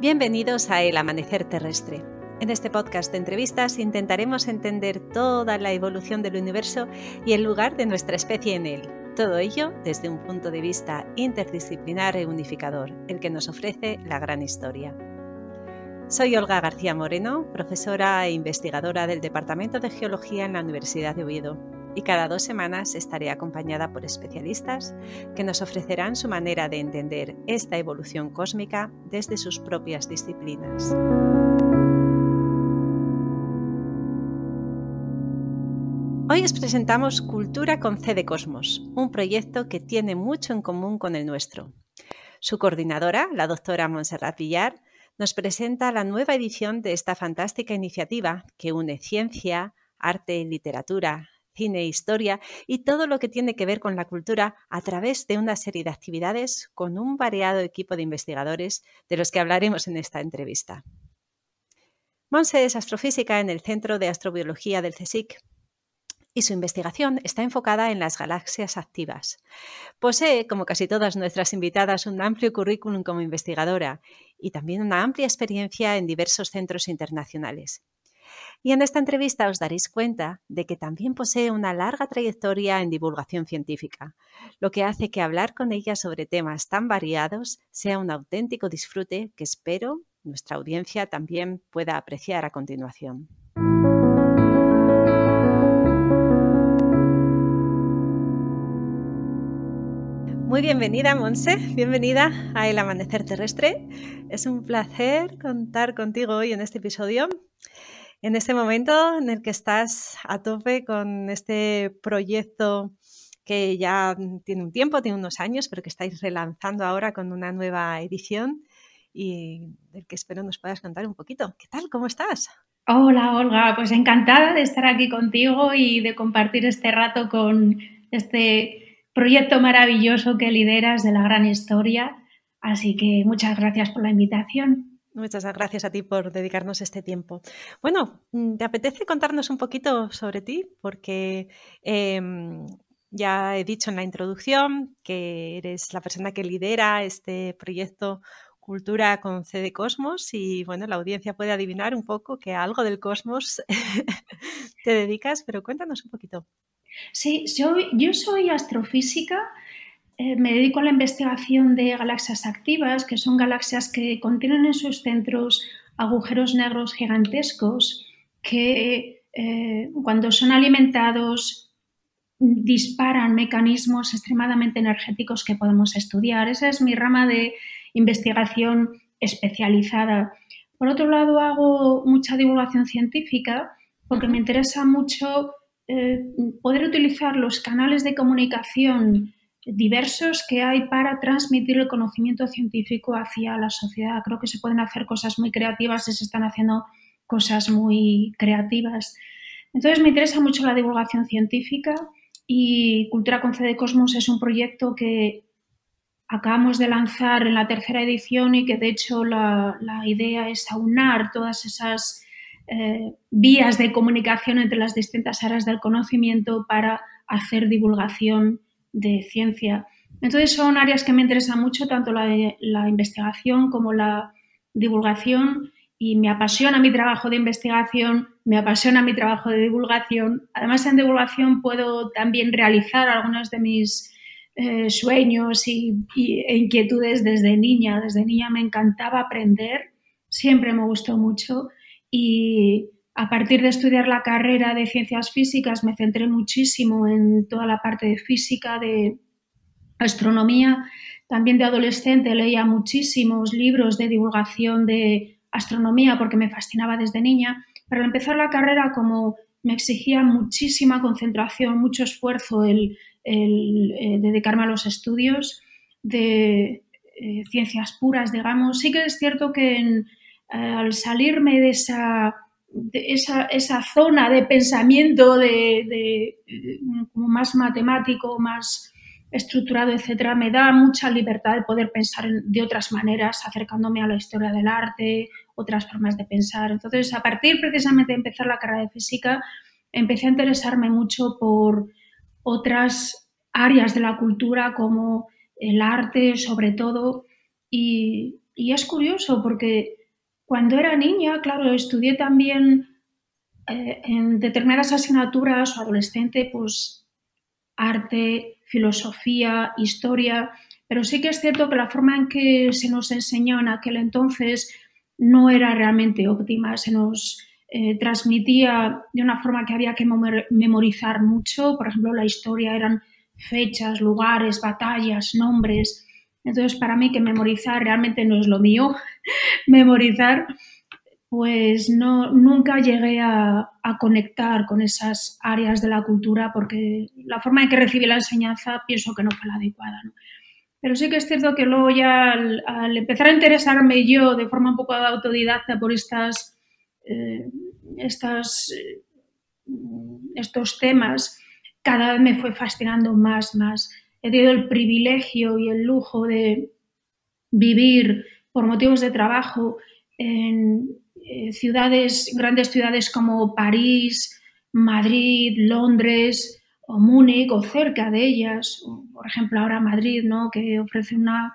Bienvenidos a El Amanecer Terrestre. En este podcast de entrevistas intentaremos entender toda la evolución del universo y el lugar de nuestra especie en él. Todo ello desde un punto de vista interdisciplinar e unificador, el que nos ofrece la gran historia. Soy Olga García Moreno, profesora e investigadora del Departamento de Geología en la Universidad de Oviedo, y cada 2 semanas estaré acompañada por especialistas que nos ofrecerán su manera de entender esta evolución cósmica desde sus propias disciplinas. Hoy os presentamos Cultura con C de Cosmos, un proyecto que tiene mucho en común con el nuestro. Su coordinadora, la doctora Montserrat Villar, nos presenta la nueva edición de esta fantástica iniciativa que une ciencia, arte, literatura, cine, historia y todo lo que tiene que ver con la cultura a través de una serie de actividades con un variado equipo de investigadores de los que hablaremos en esta entrevista. Monse es astrofísica en el Centro de Astrobiología del CSIC y su investigación está enfocada en las galaxias activas. Posee, como casi todas nuestras invitadas, un amplio currículum como investigadora y también una amplia experiencia en diversos centros internacionales. Y en esta entrevista os daréis cuenta de que también posee una larga trayectoria en divulgación científica, lo que hace que hablar con ella sobre temas tan variados sea un auténtico disfrute que espero nuestra audiencia también pueda apreciar a continuación. Muy bienvenida, Monse, bienvenida a El Amanecer Terrestre. Es un placer contar contigo hoy en este episodio, en este momento en el que estás a tope con este proyecto que ya tiene un tiempo, tiene unos años, pero que estáis relanzando ahora con una nueva edición y del que espero nos puedas contar un poquito. ¿Qué tal? ¿Cómo estás? Hola, Olga. Pues encantada de estar aquí contigo y de compartir este rato con este proyecto maravilloso que lideras de la gran historia. Así que muchas gracias por la invitación. Muchas gracias a ti por dedicarnos este tiempo. Bueno, ¿te apetece contarnos un poquito sobre ti? Porque ya he dicho en la introducción que eres la persona que lidera este proyecto Cultura con C de Cosmos y bueno, la audiencia puede adivinar un poco que a algo del cosmos te dedicas, pero cuéntanos un poquito. Sí, yo soy astrofísica. Me dedico a la investigación de galaxias activas, que son galaxias que contienen en sus centros agujeros negros gigantescos que cuando son alimentados disparan mecanismos extremadamente energéticos que podemos estudiar. Esa es mi rama de investigación especializada. Por otro lado, hago mucha divulgación científica porque me interesa mucho poder utilizar los canales de comunicación diversos que hay para transmitir el conocimiento científico hacia la sociedad. Creo que se pueden hacer cosas muy creativas y se están haciendo cosas muy creativas. Entonces me interesa mucho la divulgación científica y Cultura con C de Cosmos es un proyecto que acabamos de lanzar en la 3ª edición y que de hecho la idea es aunar todas esas vías de comunicación entre las distintas áreas del conocimiento para hacer divulgación de ciencia. Entonces son áreas que me interesan mucho, tanto la investigación como la divulgación, y me apasiona mi trabajo de investigación, me apasiona mi trabajo de divulgación. Además, en divulgación puedo también realizar algunos de mis sueños e inquietudes desde niña. Desde niña me encantaba aprender, siempre me gustó mucho y a partir de estudiar la carrera de ciencias físicas me centré muchísimo en toda la parte de física, de astronomía. También de adolescente leía muchísimos libros de divulgación de astronomía porque me fascinaba desde niña, pero al empezar la carrera, como me exigía muchísima concentración, mucho esfuerzo el dedicarme a los estudios de ciencias puras, digamos, sí que es cierto que al salirme de esa zona de pensamiento como más matemático, más estructurado, etcétera, me da mucha libertad de poder pensar de otras maneras, acercándome a la historia del arte, otras formas de pensar. Entonces, a partir precisamente de empezar la carrera de física, empecé a interesarme mucho por otras áreas de la cultura como el arte, sobre todo, y y es curioso porque cuando era niña, claro, estudié también en determinadas asignaturas o adolescente, pues arte, filosofía, historia, pero sí que es cierto que la forma en que se nos enseñó en aquel entonces no era realmente óptima, se nos transmitía de una forma que había que memorizar mucho, por ejemplo, la historia eran fechas, lugares, batallas, nombres, entonces para mí que memorizar realmente no es lo mío, memorizar pues no, nunca llegué a conectar con esas áreas de la cultura porque la forma en que recibí la enseñanza pienso que no fue la adecuada, ¿no? Pero sí que es cierto que luego ya al empezar a interesarme yo de forma un poco autodidacta por eh, estas, eh, estos temas, cada vez me fue fascinando más. He tenido el privilegio y el lujo de vivir por motivos de trabajo en grandes ciudades como París, Madrid, Londres o Múnich o cerca de ellas, o, por ejemplo ahora Madrid, ¿no? Que ofrece una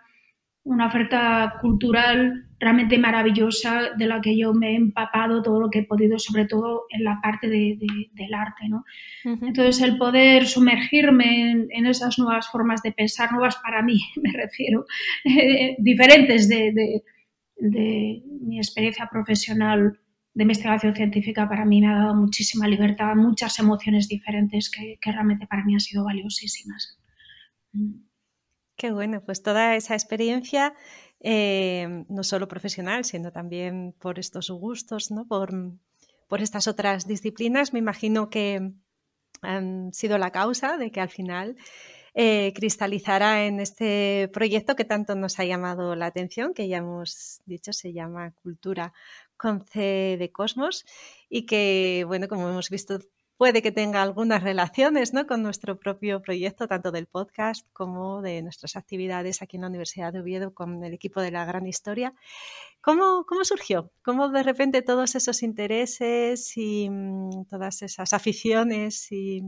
oferta cultural realmente maravillosa de la que yo me he empapado todo lo que he podido, sobre todo en la parte del arte, ¿no? Ujú. Entonces, el poder sumergirme en esas nuevas formas de pensar, nuevas para mí, me refiero, diferentes de mi experiencia profesional de investigación científica, para mí me ha dado muchísima libertad, muchas emociones diferentes que realmente para mí han sido valiosísimas. Qué bueno, pues toda esa experiencia, no solo profesional, sino también por estos gustos, ¿no? Por estas otras disciplinas, me imagino que han sido la causa de que al final cristalizara en este proyecto que tanto nos ha llamado la atención, que ya hemos dicho se llama Cultura con C de Cosmos y que, bueno, como hemos visto, puede que tenga algunas relaciones, ¿no? Con nuestro propio proyecto, tanto del podcast como de nuestras actividades aquí en la Universidad de Oviedo con el equipo de La Gran Historia. ¿Cómo surgió? ¿Cómo de repente todos esos intereses y todas esas aficiones y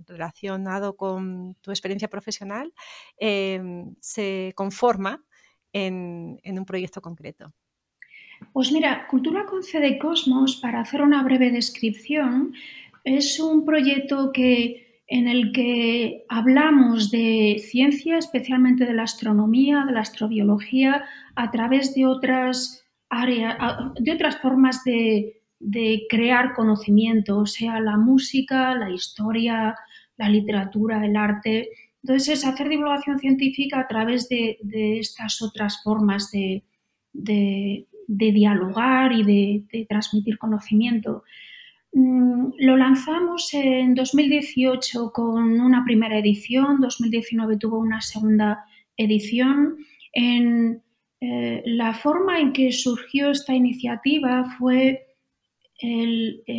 relacionado con tu experiencia profesional se conforma en un proyecto concreto? Pues mira, Cultura con C de Cosmos, para hacer una breve descripción, es un proyecto en el que hablamos de ciencia, especialmente de la astronomía, de la astrobiología, a través de otras áreas, de otras formas de crear conocimiento, o sea, la música, la historia, la literatura, el arte. Entonces, es hacer divulgación científica a través de estas otras formas de dialogar y de transmitir conocimiento. Lo lanzamos en 2018 con una primera edición, 2019 tuvo una segunda edición. La forma en que surgió esta iniciativa fue en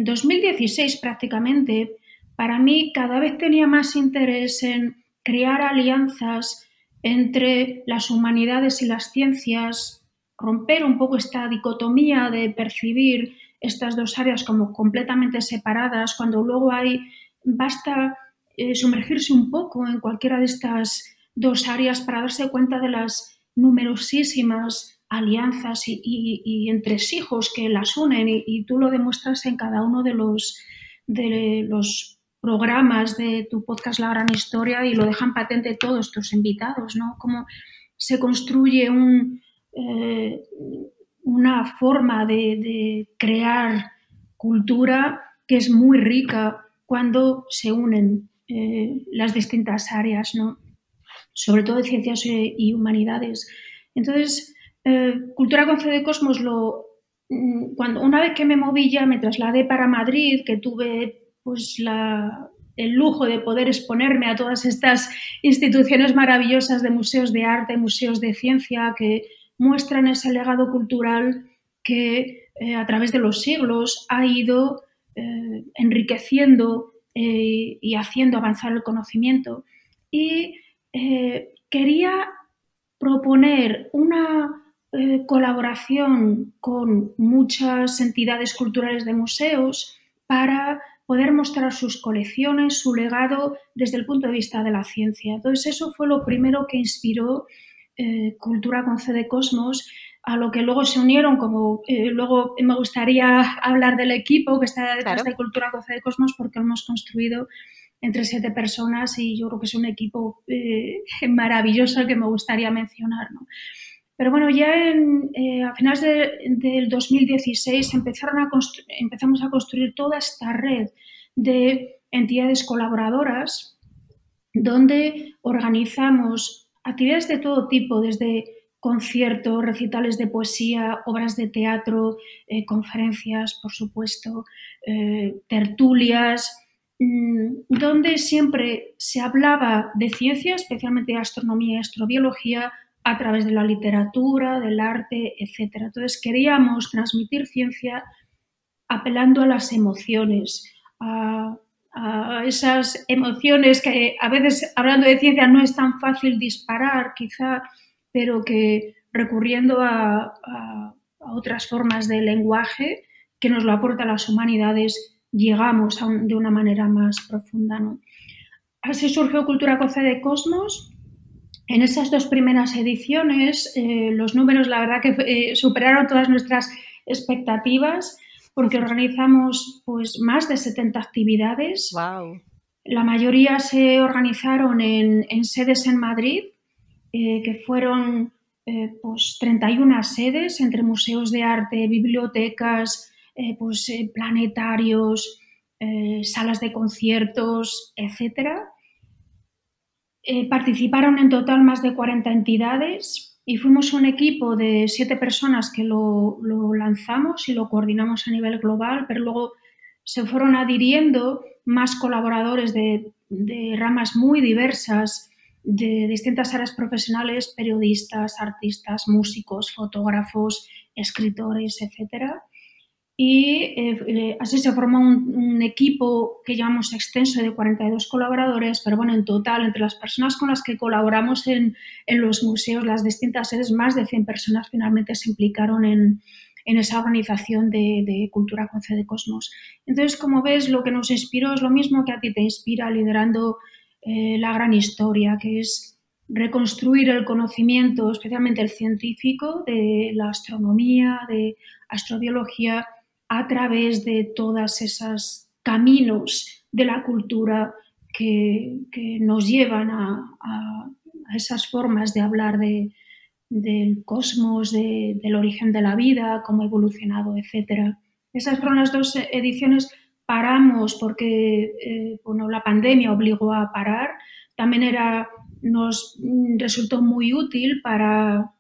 2016 prácticamente. Para mí cada vez tenía más interés en crear alianzas entre las humanidades y las ciencias, romper un poco esta dicotomía de percibir estas dos áreas como completamente separadas, cuando luego basta sumergirse un poco en cualquiera de estas dos áreas para darse cuenta de las numerosísimas alianzas y entresijos que las unen y tú lo demuestras en cada uno de los programas de tu podcast La Gran Historia y lo dejan patente todos tus invitados, ¿no? Cómo se construye una forma de crear cultura que es muy rica cuando se unen las distintas áreas, ¿no? Sobre todo de ciencias y humanidades. Entonces, Cultura con C de Cosmos, una vez que me moví ya, me trasladé para Madrid, que tuve pues el lujo de poder exponerme a todas estas instituciones maravillosas de museos de arte, museos de ciencia, que muestran ese legado cultural que a través de los siglos ha ido enriqueciendo y haciendo avanzar el conocimiento. Y quería proponer una colaboración con muchas entidades culturales de museos para poder mostrar sus colecciones, su legado desde el punto de vista de la ciencia. Entonces eso fue lo primero que inspiró Cultura con C de Cosmos, a lo que luego se unieron, como luego me gustaría hablar del equipo que está detrás Claro. de Cultura con C de Cosmos, porque lo hemos construido entre 7 personas y yo creo que es un equipo maravilloso que me gustaría mencionar, ¿no? Pero bueno, ya a finales del 2016 empezamos a construir toda esta red de entidades colaboradoras donde organizamos actividades de todo tipo, desde conciertos, recitales de poesía, obras de teatro, conferencias, por supuesto, tertulias, donde siempre se hablaba de ciencia, especialmente de astronomía y astrobiología, a través de la literatura, del arte, etc. Entonces queríamos transmitir ciencia apelando a las emociones, a esas emociones que a veces, hablando de ciencia, no es tan fácil disparar, quizá, pero que recurriendo a otras formas de lenguaje que nos lo aportan las humanidades, llegamos de una manera más profunda, ¿no? Así surgió Cultura con C de Cosmos. En esas 2 primeras ediciones, los números, la verdad que superaron todas nuestras expectativas, porque organizamos pues más de 70 actividades. Wow. La mayoría se organizaron en sedes en Madrid, que fueron pues 31 sedes entre museos de arte, bibliotecas, planetarios, salas de conciertos, etcétera. Participaron en total más de 40 entidades y fuimos un equipo de 7 personas que lo lanzamos y lo coordinamos a nivel global, pero luego se fueron adhiriendo más colaboradores de ramas muy diversas, de distintas áreas profesionales, periodistas, artistas, músicos, fotógrafos, escritores, etcétera. Y así se formó un equipo que llamamos extenso de 42 colaboradores, pero bueno, en total, entre las personas con las que colaboramos en los museos, las distintas sedes, más de 100 personas finalmente se implicaron en esa organización de Cultura con C de Cosmos. Entonces, como ves, lo que nos inspiró es lo mismo que a ti te inspira liderando la gran historia, que es reconstruir el conocimiento, especialmente el científico, de la astronomía, de astrobiología, a través de todos esos caminos de la cultura que nos llevan a esas formas de hablar del cosmos, del origen de la vida, cómo ha evolucionado, etc. Esas fueron las 2 ediciones. Paramos porque la pandemia obligó a parar. También nos resultó muy útil para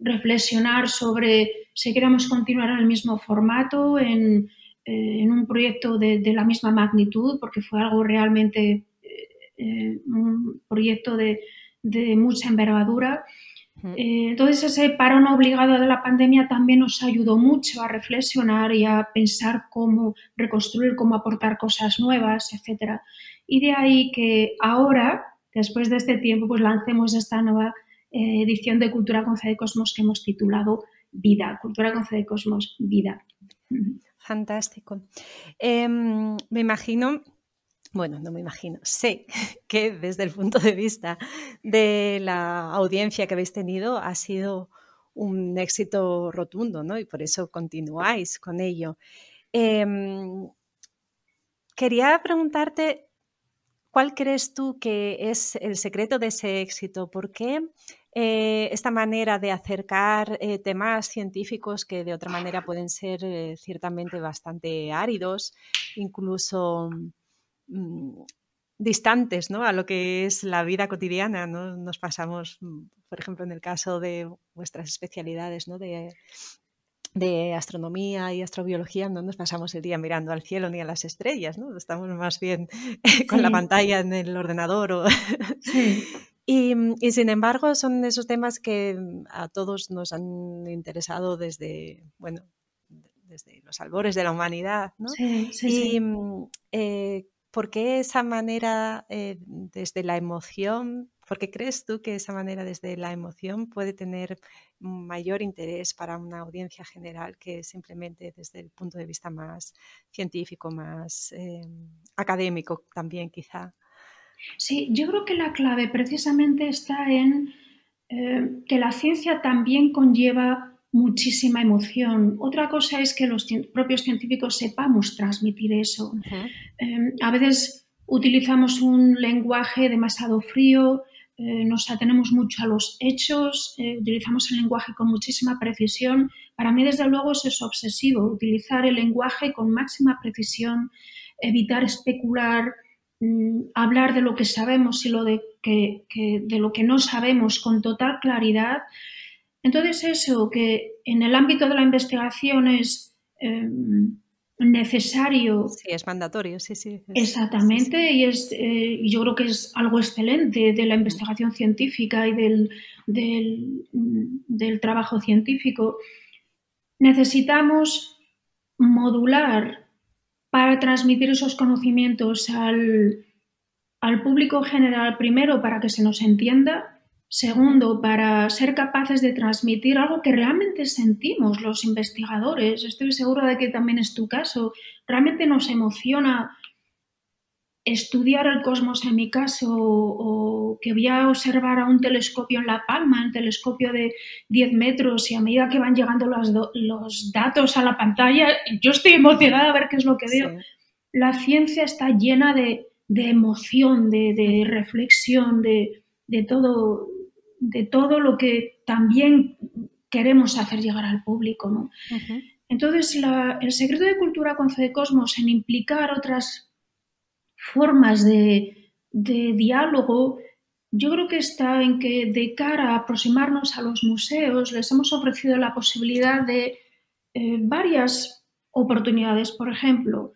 reflexionar sobre si queremos continuar en el mismo formato, en un proyecto de la misma magnitud, porque fue algo realmente, un proyecto de mucha envergadura. Entonces ese parón obligado de la pandemia también nos ayudó mucho a reflexionar y a pensar cómo reconstruir, cómo aportar cosas nuevas, etc. Y de ahí que ahora, después de este tiempo, pues lancemos esta nueva edición de Cultura con C de Cosmos que hemos titulado Vida, Cultura con C de Cosmos, Vida. Fantástico. Me imagino, bueno, no me imagino, sé que desde el punto de vista de la audiencia que habéis tenido ha sido un éxito rotundo, ¿no? Y por eso continuáis con ello. Quería preguntarte, ¿cuál crees tú que es el secreto de ese éxito? ¿Por qué esta manera de acercar temas científicos que de otra manera pueden ser ciertamente bastante áridos, incluso distantes, ¿no?, a lo que es la vida cotidiana, ¿no? Nos pasamos, por ejemplo, en el caso de vuestras especialidades, ¿no?, de astronomía y astrobiología, no nos pasamos el día mirando al cielo ni a las estrellas, ¿no? Estamos más bien con la pantalla en el ordenador. Sí. Y sin embargo son esos temas que a todos nos han interesado desde, bueno, desde los albores de la humanidad, ¿no? Sí, sí, Y sí. ¿por qué esa manera desde la emoción? ¿Por qué crees tú que esa manera desde la emoción puede tener mayor interés para una audiencia general que simplemente desde el punto de vista más científico, más académico también quizá? Sí, yo creo que la clave precisamente está en que la ciencia también conlleva muchísima emoción. Otra cosa es que los propios científicos sepamos transmitir eso. A veces utilizamos un lenguaje demasiado frío, nos atenemos mucho a los hechos, utilizamos el lenguaje con muchísima precisión. Para mí, desde luego, eso es obsesivo, utilizar el lenguaje con máxima precisión, evitar especular, hablar de lo que sabemos y de lo que no sabemos con total claridad. Entonces, eso que en el ámbito de la investigación es necesario. Sí, es mandatorio, sí. Exactamente, sí. Y yo creo que es algo excelente de la investigación científica y del trabajo científico. Necesitamos modular para transmitir esos conocimientos al público general, primero para que se nos entienda, segundo para ser capaces de transmitir algo que realmente sentimos los investigadores. Estoy segura de que también es tu caso. Realmente nos emociona estudiar el cosmos, en mi caso, o que voy a observar a un telescopio en La Palma, un telescopio de 10 metros, y a medida que van llegando los datos a la pantalla, yo estoy emocionada a ver qué es lo que veo. Sí. La ciencia está llena de emoción, de reflexión, de todo lo que también queremos hacer llegar al público, ¿no? Entonces, el secreto de Cultura con C de Cosmos en implicar otras formas de diálogo, yo creo que está en que de cara a aproximarnos a los museos les hemos ofrecido la posibilidad de varias oportunidades. Por ejemplo,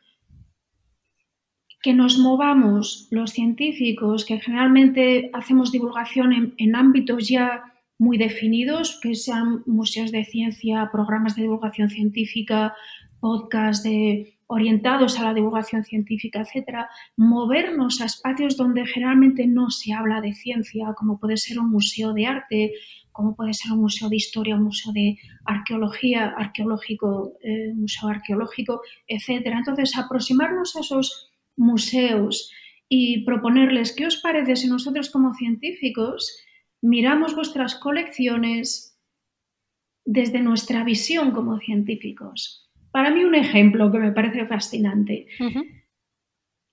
que nos movamos los científicos, que generalmente hacemos divulgación en ámbitos ya muy definidos, que sean museos de ciencia, programas de divulgación científica, podcasts orientados a la divulgación científica, etcétera, movernos a espacios donde generalmente no se habla de ciencia, como puede ser un museo de arte, como puede ser un museo de historia, un museo de arqueología, museo arqueológico, etcétera. Entonces, aproximarnos a esos museos y proponerles, ¿qué os parece si nosotros como científicos miramos vuestras colecciones desde nuestra visión como científicos? Para mí, un ejemplo que me parece fascinante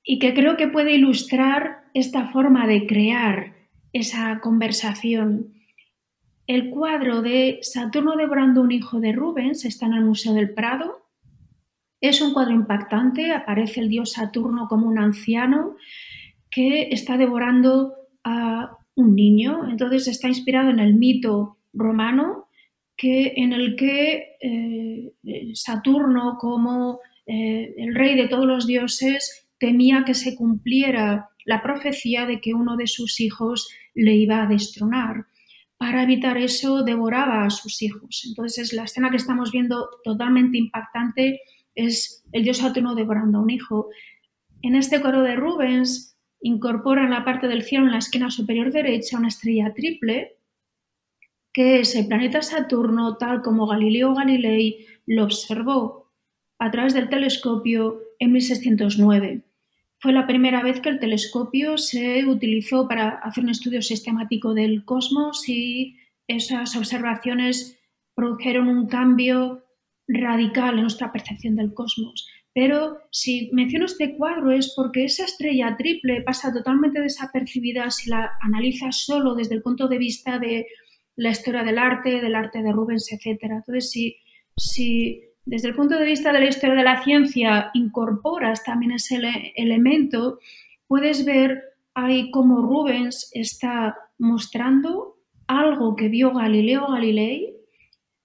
y que creo que puede ilustrar esta forma de crear esa conversación. El cuadro de Saturno devorando un hijo de Rubens está en el Museo del Prado. Es un cuadro impactante, aparece el dios Saturno como un anciano que está devorando a un niño. Entonces está inspirado en el mito romano en el que Saturno, como el rey de todos los dioses, temía que se cumpliera la profecía de que uno de sus hijos le iba a destronar. Para evitar eso, devoraba a sus hijos. Entonces, la escena que estamos viendo, totalmente impactante, es el dios Saturno devorando a un hijo. En este cuadro de Rubens, incorpora en la parte del cielo, en la esquina superior derecha, una estrella triple, que es el planeta Saturno, tal como Galileo Galilei lo observó a través del telescopio en 1609. Fue la primera vez que el telescopio se utilizó para hacer un estudio sistemático del cosmos y esas observaciones produjeron un cambio radical en nuestra percepción del cosmos. Pero si menciono este cuadro es porque esa estrella triple pasa totalmente desapercibida si la analizas solo desde el punto de vista de la historia del arte de Rubens, etc. Entonces, si desde el punto de vista de la historia de la ciencia incorporas también ese elemento, puedes ver ahí cómo Rubens está mostrando algo que vio Galileo Galilei,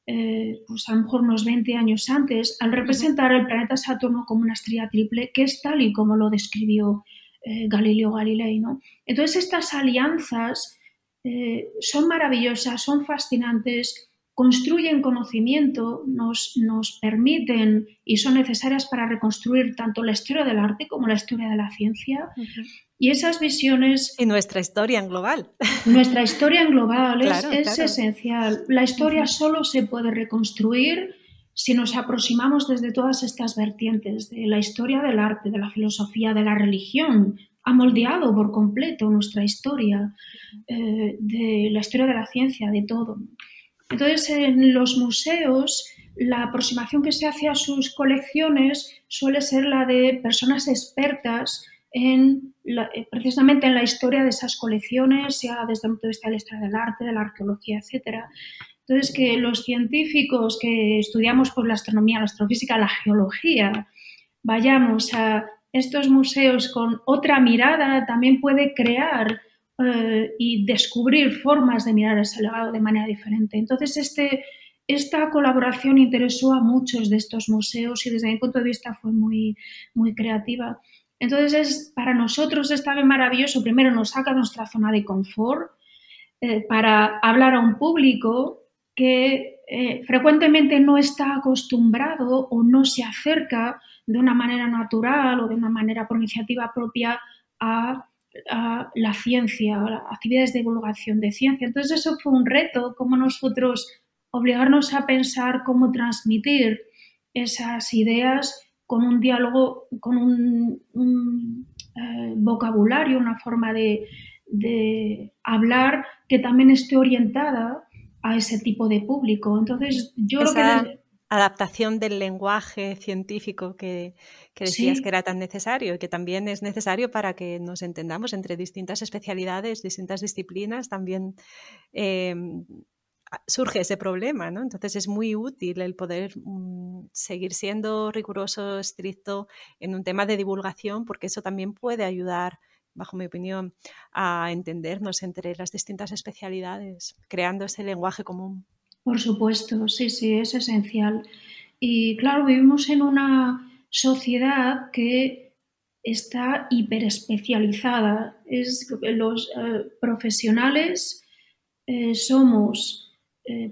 pues a lo mejor unos 20 años antes, al representar el planeta Saturno como una estrella triple, que es tal y como lo describió Galileo Galilei, ¿no? Entonces, estas alianzas son maravillosas, son fascinantes, construyen conocimiento, nos permiten y son necesarias para reconstruir tanto la historia del arte como la historia de la ciencia. Y esas visiones... Y nuestra historia en global. Nuestra historia en global es esencial. La historia solo se puede reconstruir si nos aproximamos desde todas estas vertientes, de la historia del arte, de la filosofía, de la religión, ha moldeado por completo nuestra historia, de la historia de la ciencia, de todo. Entonces, en los museos, la aproximación que se hace a sus colecciones suele ser la de personas expertas precisamente en la historia de esas colecciones, sea desde el punto de vista de la historia del arte, de la arqueología, etc. Entonces, que los científicos que estudiamos pues, la astronomía, la astrofísica, la geología, vayamos a estos museos con otra mirada, también puede crear y descubrir formas de mirar ese legado de manera diferente. Entonces, esta colaboración interesó a muchos de estos museos y desde mi punto de vista fue muy, muy creativa. Entonces, para nosotros es también maravilloso, primero nos saca de nuestra zona de confort para hablar a un público que frecuentemente no está acostumbrado o no se acerca de una manera natural o de una manera por iniciativa propia a la ciencia, a las actividades de divulgación de ciencia. Entonces eso fue un reto, como nosotros obligarnos a pensar cómo transmitir esas ideas con un diálogo, con un vocabulario, una forma de hablar que también esté orientada a ese tipo de público. Entonces, yo creo que adaptación del lenguaje científico que decías sí, que era tan necesario y que también es necesario para que nos entendamos entre distintas especialidades, distintas disciplinas, también surge ese problema, ¿no? Entonces es muy útil el poder seguir siendo riguroso, estricto en un tema de divulgación, porque eso también puede ayudar, bajo mi opinión, a entendernos entre las distintas especialidades, creando ese lenguaje común. por supuesto, sí, sí, es esencial. Y claro, vivimos en una sociedad que está hiperespecializada. Los profesionales somos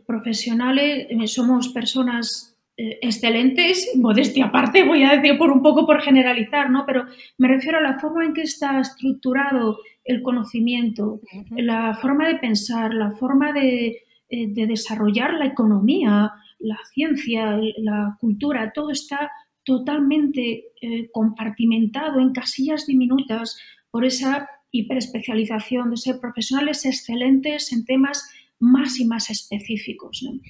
profesionales, somos personas excelentes, modestia aparte, voy a decir un poco por generalizar, ¿no? Pero me refiero a la forma en que está estructurado el conocimiento, la forma de pensar, la forma de desarrollar la economía, la ciencia, la cultura, todo está totalmente compartimentado en casillas diminutas por esa hiperespecialización, de ser profesionales excelentes en temas más y más específicos, ¿no?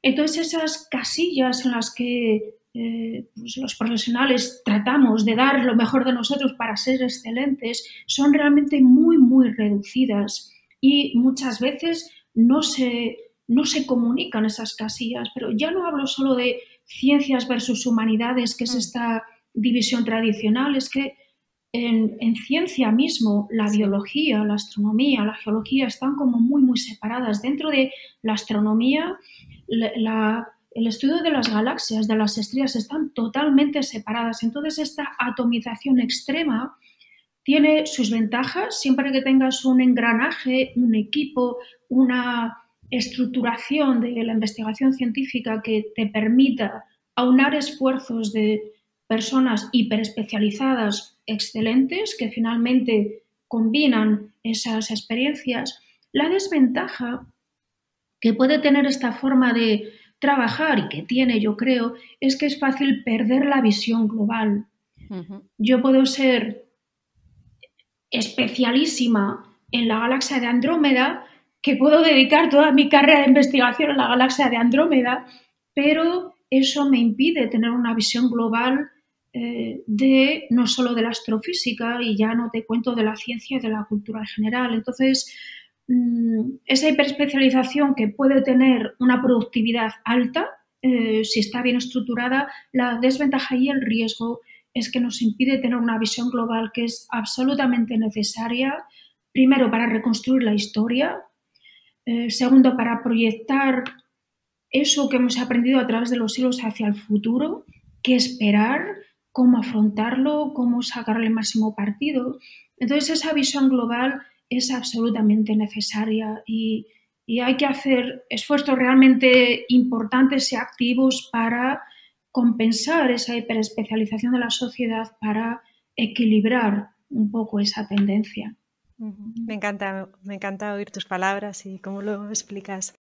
Entonces, esas casillas en las que pues los profesionales tratamos de dar lo mejor de nosotros para ser excelentes son realmente muy, muy reducidas y muchas veces no se comunican esas casillas. Pero ya no hablo solo de ciencias versus humanidades, que es esta división tradicional, es que en ciencia mismo, la biología, la astronomía, la geología están como muy, muy separadas. Dentro de la astronomía, el estudio de las galaxias, de las estrellas, están totalmente separadas. Entonces, esta atomización extrema tiene sus ventajas siempre que tengas un engranaje, un equipo, una estructuración de la investigación científica que te permita aunar esfuerzos de personas hiperespecializadas excelentes que finalmente combinan esas experiencias. La desventaja que puede tener esta forma de trabajar y que tiene, yo creo, es que es fácil perder la visión global. Yo puedo ser especialísima en la galaxia de Andrómeda, que puedo dedicar toda mi carrera de investigación a la galaxia de Andrómeda, pero eso me impide tener una visión global de no solo de la astrofísica, y ya no te cuento de la ciencia y de la cultura en general. Entonces, esa hiperespecialización que puede tener una productividad alta, si está bien estructurada, la desventaja y el riesgo es que nos impide tener una visión global que es absolutamente necesaria, primero para reconstruir la historia, segundo para proyectar eso que hemos aprendido a través de los siglos hacia el futuro, qué esperar, cómo afrontarlo, cómo sacarle el máximo partido. Entonces esa visión global es absolutamente necesaria y hay que hacer esfuerzos realmente importantes y activos para compensar esa hiperespecialización de la sociedad, para equilibrar un poco esa tendencia. Me encanta oír tus palabras y cómo lo explicas.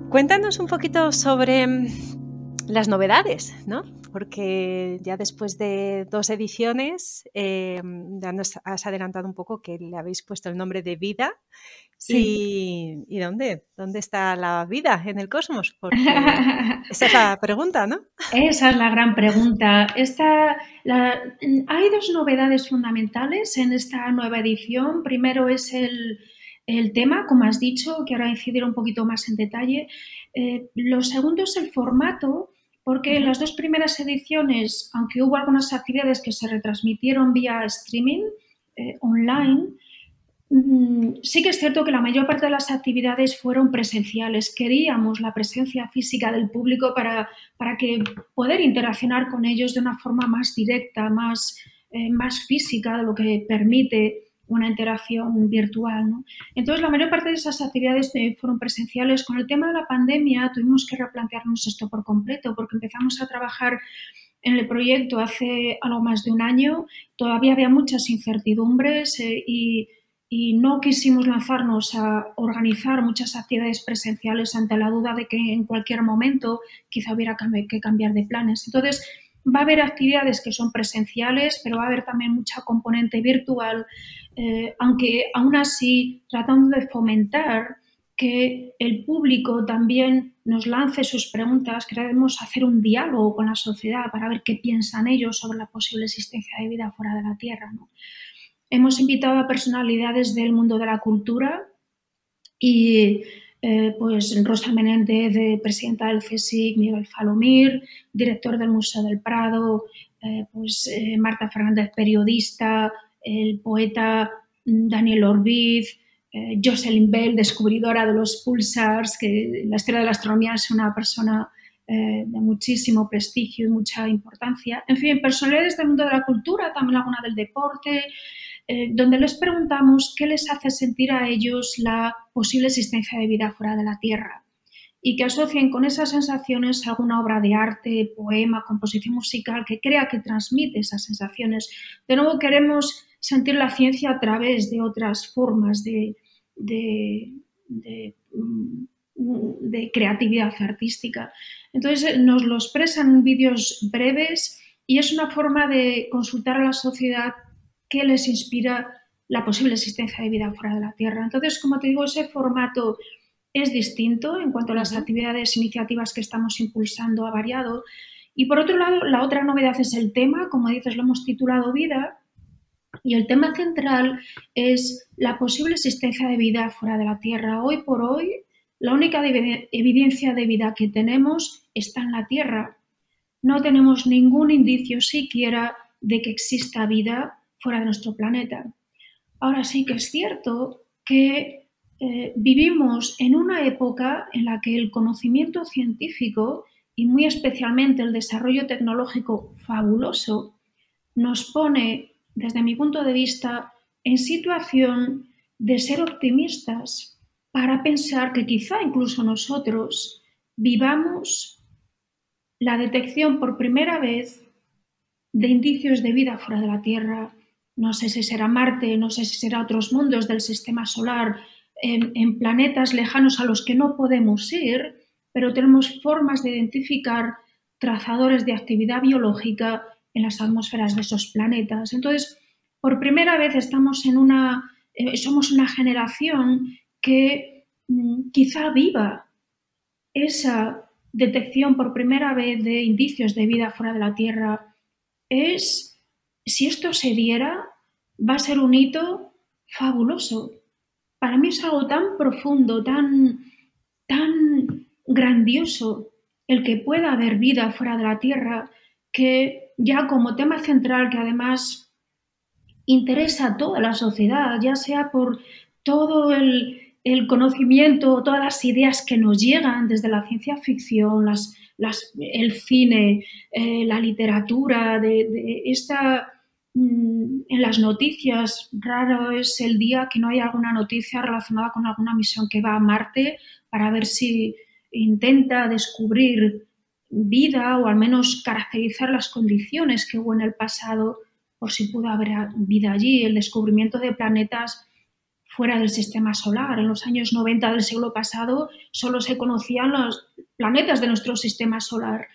Cuéntanos un poquito sobre las novedades, ¿no? Porque ya después de 2 ediciones, ya nos has adelantado un poco que le habéis puesto el nombre de Vida. Sí. ¿Y dónde está la vida en el cosmos? Porque esa es la pregunta, ¿no? Esa es la gran pregunta. Hay dos novedades fundamentales en esta nueva edición. Primero es el tema, como has dicho, que ahora incidiré un poquito más en detalle. Lo segundo es el formato, porque en las dos primeras ediciones, aunque hubo algunas actividades que se retransmitieron vía streaming online, sí que es cierto que la mayor parte de las actividades fueron presenciales. Queríamos la presencia física del público para que poder interaccionar con ellos de una forma más directa, más física de lo que permite una interacción virtual, ¿no? Entonces, la mayor parte de esas actividades fueron presenciales. Con el tema de la pandemia tuvimos que replantearnos esto por completo, porque empezamos a trabajar en el proyecto hace algo más de un año. Todavía había muchas incertidumbres y no quisimos lanzarnos a organizar muchas actividades presenciales ante la duda de que en cualquier momento quizá hubiera que cambiar de planes. Entonces, va a haber actividades que son presenciales, pero va a haber también mucha componente virtual, aunque aún así tratando de fomentar que el público también nos lance sus preguntas. Queremos hacer un diálogo con la sociedad para ver qué piensan ellos sobre la posible existencia de vida fuera de la Tierra, ¿no? Hemos invitado a personalidades del mundo de la cultura y pues Rosa Menéndez, presidenta del CSIC, Miguel Falomir, director del Museo del Prado, Marta Fernández, periodista, el poeta Daniel Orbiz, Jocelyn Bell, descubridora de los pulsars, que en la historia de la astronomía es una persona de muchísimo prestigio y mucha importancia. En fin, personalidades del mundo de la cultura, también alguna del deporte, donde les preguntamos qué les hace sentir a ellos la posible existencia de vida fuera de la Tierra y que asocien con esas sensaciones alguna obra de arte, poema, composición musical que crea que transmite esas sensaciones. De nuevo, queremos sentir la ciencia a través de otras formas de creatividad artística. Entonces, nos lo expresan en vídeos breves y es una forma de consultar a la sociedad qué les inspira la posible existencia de vida fuera de la Tierra. Entonces, como te digo, ese formato es distinto en cuanto a las actividades, iniciativas que estamos impulsando, ha variado. Y por otro lado, la otra novedad es el tema, como dices, lo hemos titulado Vida, y el tema central es la posible existencia de vida fuera de la Tierra. Hoy por hoy, la única evidencia de vida que tenemos está en la Tierra. No tenemos ningún indicio siquiera de que exista vida fuera de nuestro planeta. Ahora sí que es cierto que vivimos en una época en la que el conocimiento científico y muy especialmente el desarrollo tecnológico fabuloso nos pone, desde mi punto de vista, en situación de ser optimistas para pensar que quizá incluso nosotros vivamos la detección por primera vez de indicios de vida fuera de la Tierra. No sé si será Marte, no sé si será otros mundos del sistema solar, en planetas lejanos a los que no podemos ir, pero tenemos formas de identificar trazadores de actividad biológica en las atmósferas de esos planetas. Entonces, por primera vez estamos somos una generación que quizá viva esa detección por primera vez de indicios de vida fuera de la Tierra. Si esto se diera, va a ser un hito fabuloso. Para mí es algo tan profundo, tan grandioso el que pueda haber vida fuera de la Tierra, que ya como tema central, que además interesa a toda la sociedad, ya sea por todo el conocimiento, todas las ideas que nos llegan desde la ciencia ficción, el cine, la literatura, en las noticias. Raro es el día que no haya alguna noticia relacionada con alguna misión que va a Marte para ver si intenta descubrir vida o al menos caracterizar las condiciones que hubo en el pasado por si pudo haber vida allí. El descubrimiento de planetas fuera del sistema solar. En los años 90 del siglo pasado solo se conocían los planetas de nuestro sistema solar.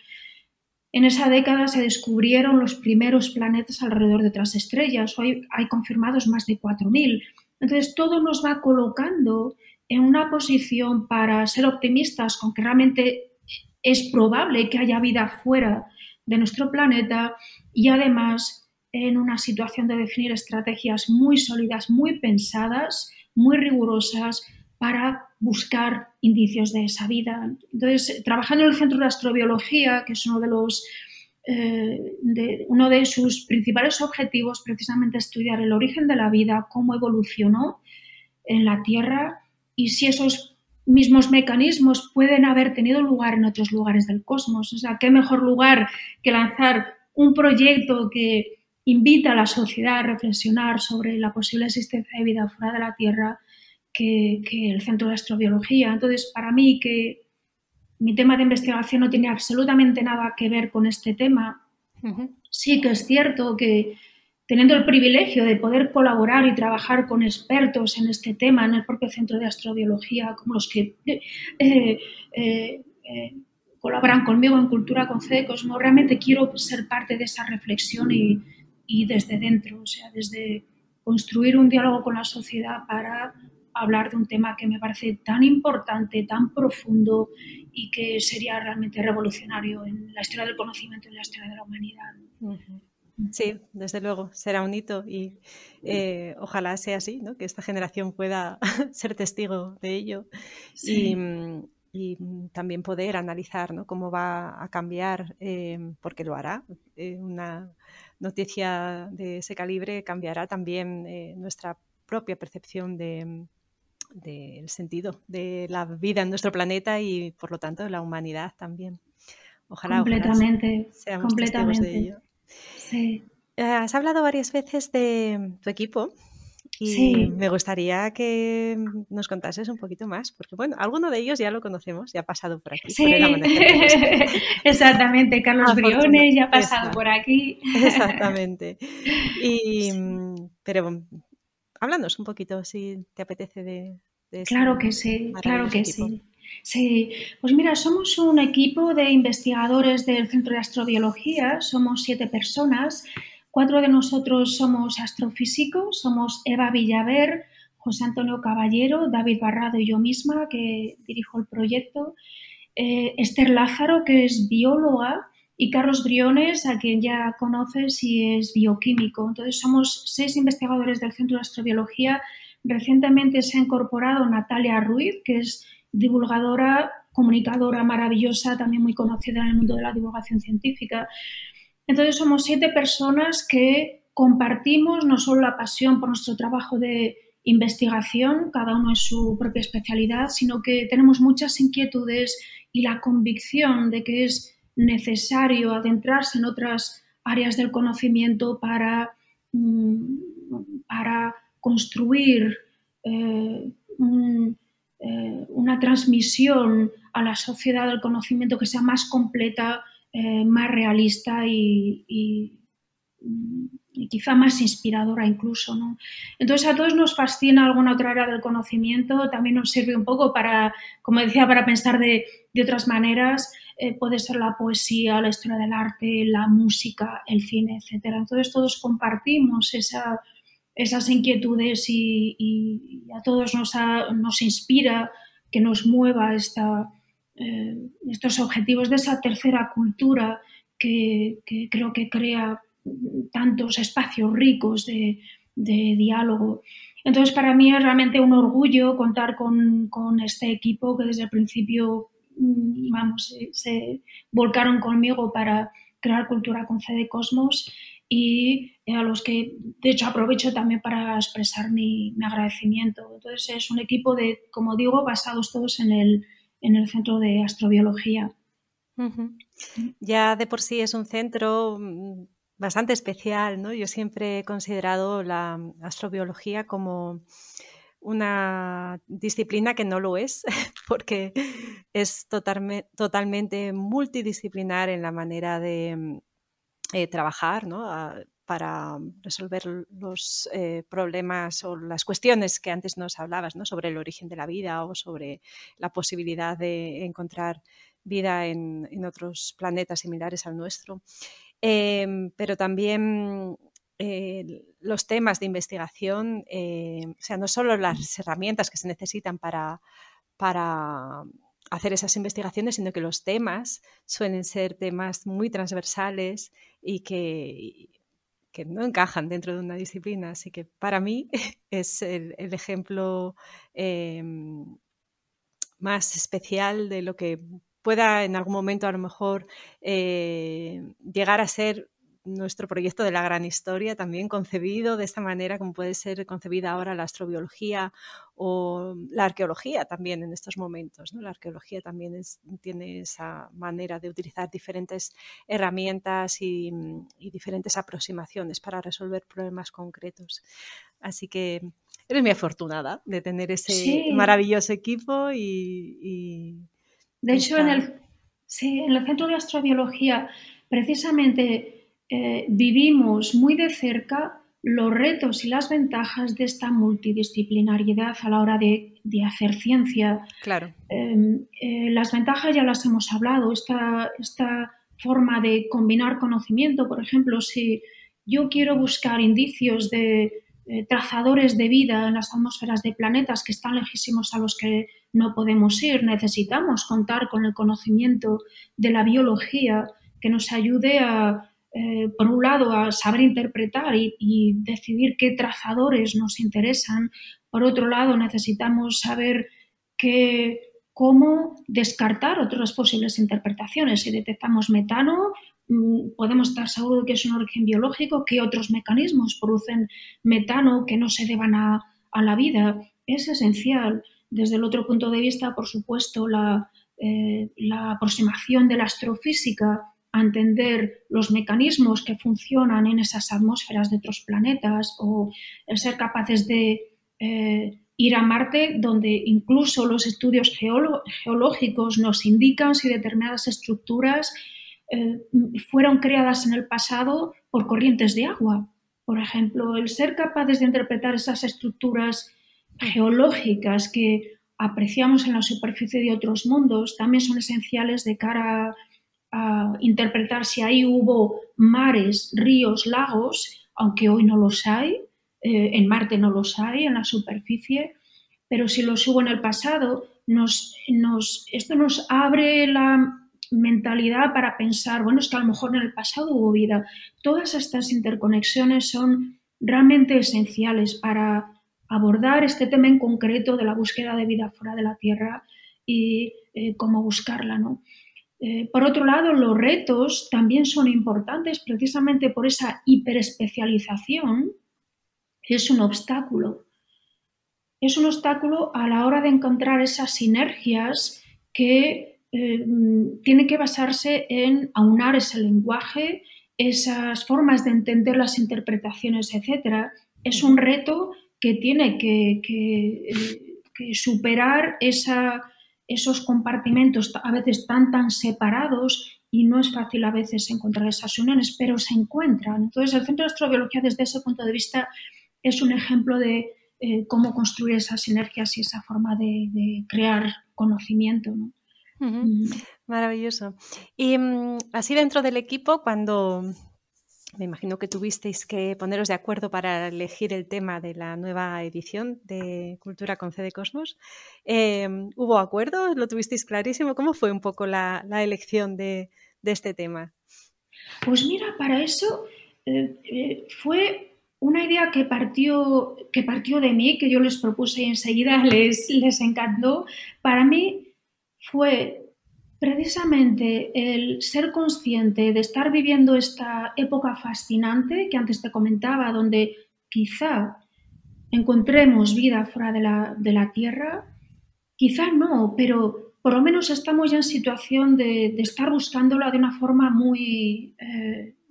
En esa década se descubrieron los primeros planetas alrededor de otras estrellas. Hoy hay confirmados más de 4.000. Entonces, todo nos va colocando en una posición para ser optimistas con que realmente es probable que haya vida fuera de nuestro planeta y además en una situación de definir estrategias muy sólidas, muy pensadas, muy rigurosas para buscar indicios de esa vida. Entonces, trabajando en el Centro de Astrobiología, que es uno de sus principales objetivos, precisamente estudiar el origen de la vida, cómo evolucionó en la Tierra y si esos mismos mecanismos pueden haber tenido lugar en otros lugares del cosmos. O sea, qué mejor lugar que lanzar un proyecto que invita a la sociedad a reflexionar sobre la posible existencia de vida fuera de la Tierra que el Centro de Astrobiología. Entonces, para mí, que mi tema de investigación no tiene absolutamente nada que ver con este tema, sí que es cierto que teniendo el privilegio de poder colaborar y trabajar con expertos en este tema en el propio Centro de Astrobiología, como los que eh, eh, colaboran conmigo en Cultura con Cedecosmos, realmente quiero ser parte de esa reflexión y desde dentro, o sea, desde construir un diálogo con la sociedad para hablar de un tema que me parece tan importante, tan profundo y que sería realmente revolucionario en la historia del conocimiento y en la historia de la humanidad. Sí, desde luego, será un hito y ojalá sea así, ¿no? Que esta generación pueda ser testigo de ello y, Sí. y también poder analizar, ¿no? Cómo va a cambiar, porque lo hará. Una noticia de ese calibre cambiará también nuestra propia percepción del sentido de la vida en nuestro planeta y, por lo tanto, de la humanidad también. Ojalá Completamente, seamos testigos de completamente. ello. Sí, Has hablado varias veces de tu equipo y sí. me gustaría que nos contases un poquito más, porque bueno, alguno de ellos ya lo conocemos, ya ha pasado por aquí, por el Sí, Amanecer Terrestre. exactamente. Carlos Briones ya ha pasado por aquí. Exactamente. Y, pero háblanos un poquito, si te apetece, de ese Claro que sí, claro maravilloso que equipo. sí. Sí, pues mira, somos un equipo de investigadores del Centro de Astrobiología, somos 7 personas, 4 de nosotros somos astrofísicos, somos Eva Villaver, José Antonio Caballero, David Barrado y yo misma, que dirijo el proyecto, Esther Lázaro, que es bióloga, y Carlos Briones, a quien ya conoces y es bioquímico. Entonces somos 6 investigadores del Centro de Astrobiología. Recientemente se ha incorporado Natalia Ruiz, que es divulgadora, comunicadora maravillosa, también muy conocida en el mundo de la divulgación científica. Entonces somos 7 personas que compartimos no solo la pasión por nuestro trabajo de investigación, cada uno en su propia especialidad, sino que tenemos muchas inquietudes y la convicción de que es necesario adentrarse en otras áreas del conocimiento para construir una transmisión a la sociedad del conocimiento que sea más completa, más realista y quizá más inspiradora incluso, ¿no? Entonces a todos nos fascina alguna otra área del conocimiento, también nos sirve un poco para, como decía, para pensar de otras maneras, puede ser la poesía, la historia del arte, la música, el cine, etc. Entonces todos compartimos esas inquietudes y a todos nos inspira que nos mueva estos objetivos de esa tercera cultura que creo que crea tantos espacios ricos de diálogo. Entonces, para mí es realmente un orgullo contar con este equipo que desde el principio, vamos, se volcaron conmigo para crear Cultura con Cedecosmos y a los que, de hecho, aprovecho también para expresar mi agradecimiento. Entonces, es un equipo de, como digo, basados todos en el Centro de Astrobiología. Ya de por sí es un centro bastante especial, ¿no? Yo siempre he considerado la astrobiología como una disciplina que no lo es, porque es totalmente multidisciplinar en la manera de trabajar, ¿no? Para resolver los problemas o las cuestiones que antes nos hablabas, ¿no? Sobre el origen de la vida o sobre la posibilidad de encontrar vida en otros planetas similares al nuestro. Pero también los temas de investigación, o sea, no solo las herramientas que se necesitan para hacer esas investigaciones, sino que los temas suelen ser temas muy transversales y que no encajan dentro de una disciplina. Así que para mí es el ejemplo más especial de lo que pueda en algún momento a lo mejor llegar a ser nuestro proyecto de la gran historia, también concebido de esta manera como puede ser concebida ahora la astrobiología o la arqueología también en estos momentos, ¿no? La arqueología también tiene esa manera de utilizar diferentes herramientas y diferentes aproximaciones para resolver problemas concretos. Así que eres muy afortunada de tener ese Sí. maravilloso equipo y de hecho, en el Centro de Astrobiología precisamente vivimos muy de cerca los retos y las ventajas de esta multidisciplinariedad a la hora de hacer ciencia. Claro. Las ventajas ya las hemos hablado, esta forma de combinar conocimiento. Por ejemplo, si yo quiero buscar indicios de trazadores de vida en las atmósferas de planetas que están lejísimos a los que no podemos ir, necesitamos contar con el conocimiento de la biología que nos ayude a, por un lado, a saber interpretar y decidir qué trazadores nos interesan. Por otro lado, necesitamos saber cómo descartar otras posibles interpretaciones. Si detectamos metano, podemos estar seguros de que es un origen biológico, qué otros mecanismos producen metano que no se deban a la vida. Es esencial. Desde el otro punto de vista, por supuesto, la aproximación de la astrofísica a entender los mecanismos que funcionan en esas atmósferas de otros planetas, o el ser capaces de ir a Marte, donde incluso los estudios geológicos nos indican si determinadas estructuras fueron creadas en el pasado por corrientes de agua. Por ejemplo, el ser capaces de interpretar esas estructuras geológicas que apreciamos en la superficie de otros mundos también son esenciales de cara a interpretar si ahí hubo mares, ríos, lagos, aunque hoy no los hay, en Marte no los hay, en la superficie, pero si los hubo en el pasado, esto nos abre la mentalidad para pensar, bueno, es que a lo mejor en el pasado hubo vida. Todas estas interconexiones son realmente esenciales para abordar este tema en concreto de la búsqueda de vida fuera de la Tierra y cómo buscarla, ¿no? Por otro lado, los retos también son importantes precisamente por esa hiperespecialización, que es un obstáculo. Es un obstáculo a la hora de encontrar esas sinergias que tienen que basarse en aunar ese lenguaje, esas formas de entender las interpretaciones, etc. Es un reto que tiene que superar esos compartimentos a veces tan separados, y no es fácil a veces encontrar esas uniones, pero se encuentran. Entonces, el Centro de Astrobiología, desde ese punto de vista, es un ejemplo de cómo construir esas sinergias y esa forma de crear conocimiento, ¿no? Maravilloso. Y así dentro del equipo, cuando me imagino que tuvisteis que poneros de acuerdo para elegir el tema de la nueva edición de Cultura con C de Cosmos, ¿hubo acuerdo? ¿Lo tuvisteis clarísimo? ¿Cómo fue un poco la elección de este tema? Pues mira, para eso fue una idea que partió de mí, que yo les propuse y enseguida les encantó. Para mí fue precisamente el ser consciente de estar viviendo esta época fascinante que antes te comentaba, donde quizá encontremos vida fuera de la Tierra, quizá no, pero por lo menos estamos ya en situación de estar buscándola de una forma muy,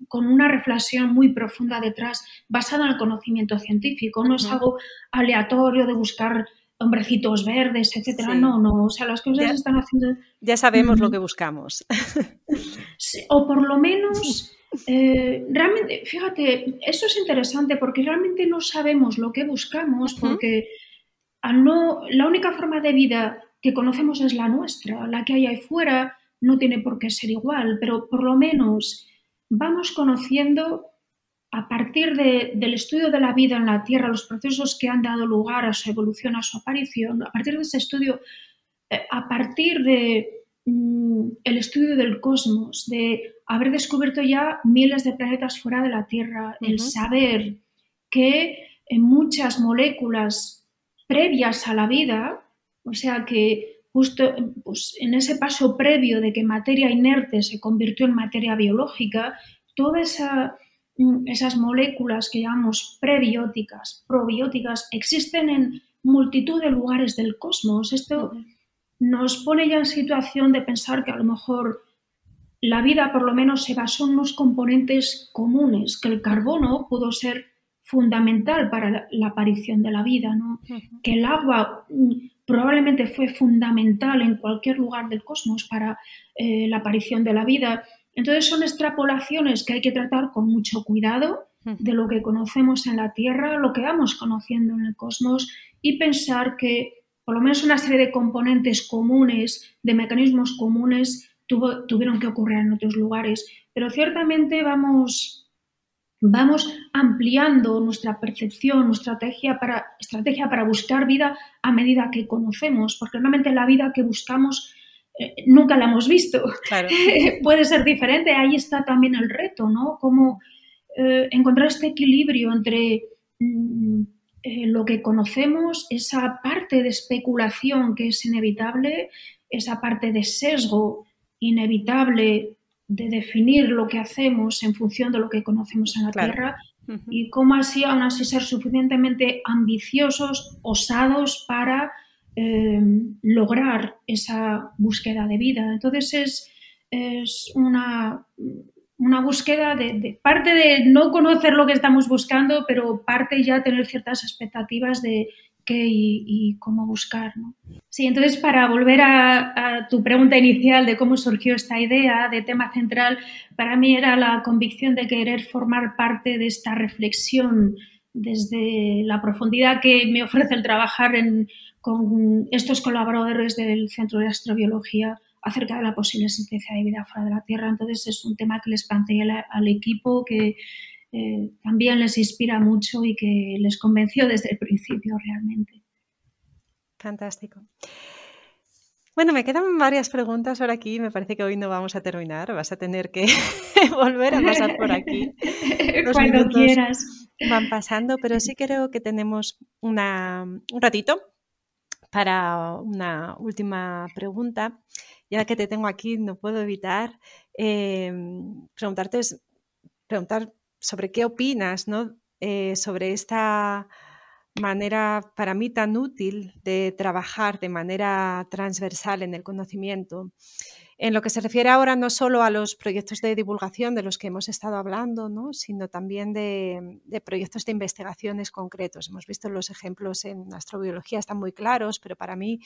con una reflexión muy profunda detrás, basada en el conocimiento científico. No es algo aleatorio de buscar hombrecitos verdes, etcétera. Sí. No, o sea, las cosas se están haciendo... Ya sabemos lo que buscamos. Sí, o por lo menos, realmente, fíjate, eso es interesante porque realmente no sabemos lo que buscamos, porque la única forma de vida que conocemos es la nuestra, la que hay ahí fuera. no tiene por qué ser igual, pero por lo menos vamos conociendo a partir del estudio de la vida en la Tierra, los procesos que han dado lugar a su evolución, a su aparición, a partir de ese estudio, a partir de el estudio del cosmos, de haber descubierto ya miles de planetas fuera de la Tierra, el saber que en muchas moléculas previas a la vida, o sea que justo pues, en ese paso previo de que materia inerte se convirtió en materia biológica, todas esas moléculas que llamamos prebióticas, probióticas, existen en multitud de lugares del cosmos. Esto nos pone ya en situación de pensar que a lo mejor la vida por lo menos se basó en unos componentes comunes, que el carbono pudo ser fundamental para la aparición de la vida, ¿no? Que el agua probablemente fue fundamental en cualquier lugar del cosmos para la aparición de la vida. Entonces son extrapolaciones que hay que tratar con mucho cuidado de lo que conocemos en la Tierra, lo que vamos conociendo en el cosmos y pensar que por lo menos una serie de componentes comunes, de mecanismos comunes, tuvieron que ocurrir en otros lugares. Pero ciertamente vamos ampliando nuestra percepción, nuestra estrategia para buscar vida a medida que conocemos, porque realmente la vida que buscamos nunca la hemos visto. Claro. Puede ser diferente, ahí está también el reto, ¿no? Cómo encontrar este equilibrio entre lo que conocemos, esa parte de especulación que es inevitable, esa parte de sesgo inevitable de definir lo que hacemos en función de lo que conocemos en la Tierra, y cómo así, aún así, ser suficientemente ambiciosos, osados para lograr esa búsqueda de vida. Entonces es una búsqueda de parte de no conocer lo que estamos buscando, pero parte ya tener ciertas expectativas de qué y cómo buscar, ¿no? Sí, entonces para volver a tu pregunta inicial de cómo surgió esta idea de tema central, para mí era la convicción de querer formar parte de esta reflexión desde la profundidad que me ofrece el trabajar con estos colaboradores del Centro de Astrobiología acerca de la posible existencia de vida fuera de la Tierra. Entonces es un tema que les planteé al equipo, que también les inspira mucho y que les convenció desde el principio realmente. Fantástico. Bueno, me quedan varias preguntas por aquí. Me parece que hoy no vamos a terminar. Vas a tener que volver a pasar por aquí. Cuando quieras. Van pasando, pero sí creo que tenemos un ratito para una última pregunta. Ya que te tengo aquí, no puedo evitar preguntar sobre qué opinas, ¿no? Sobre esta manera para mí tan útil de trabajar de manera transversal en el conocimiento. En lo que se refiere ahora no solo a los proyectos de divulgación de los que hemos estado hablando, ¿no? Sino también de proyectos de investigaciones concretos. Hemos visto los ejemplos en astrobiología, están muy claros, pero para mí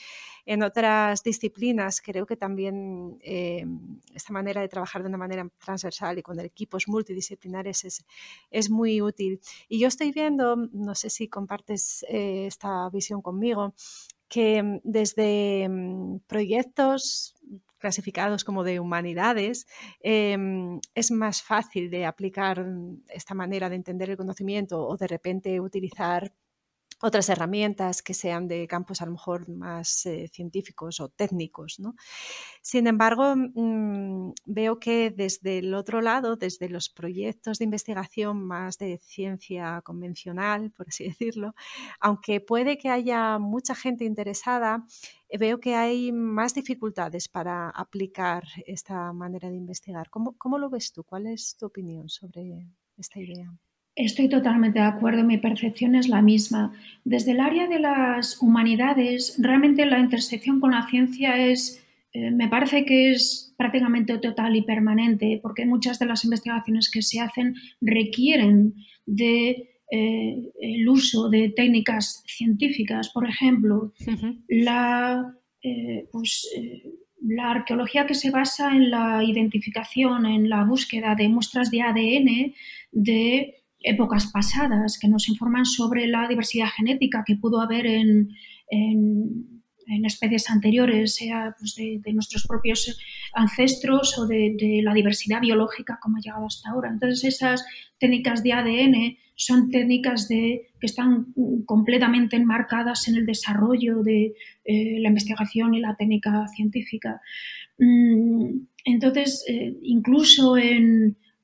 en otras disciplinas creo que también esta manera de trabajar de una manera transversal y con equipos multidisciplinares es muy útil. Y yo estoy viendo, no sé si compartes esta visión conmigo, que desde proyectos clasificados como de humanidades, es más fácil de aplicar esta manera de entender el conocimiento o de repente utilizar otras herramientas que sean de campos a lo mejor más científicos o técnicos, ¿no? Sin embargo, veo que desde el otro lado, desde los proyectos de investigación más de ciencia convencional, por así decirlo, aunque puede que haya mucha gente interesada, veo que hay más dificultades para aplicar esta manera de investigar. ¿Cómo lo ves tú? ¿Cuál es tu opinión sobre esta idea? Estoy totalmente de acuerdo, mi percepción es la misma. Desde el área de las humanidades, realmente la intersección con la ciencia me parece que es prácticamente total y permanente, porque muchas de las investigaciones que se hacen requieren el uso de técnicas científicas. Por ejemplo, la arqueología que se basa en la identificación, en la búsqueda de muestras de ADN de épocas pasadas que nos informan sobre la diversidad genética que pudo haber en en especies anteriores, sea pues, de nuestros propios ancestros o de la diversidad biológica como ha llegado hasta ahora. Entonces, esas técnicas de ADN son técnicas que están completamente enmarcadas en el desarrollo de la investigación y la técnica científica. Entonces, incluso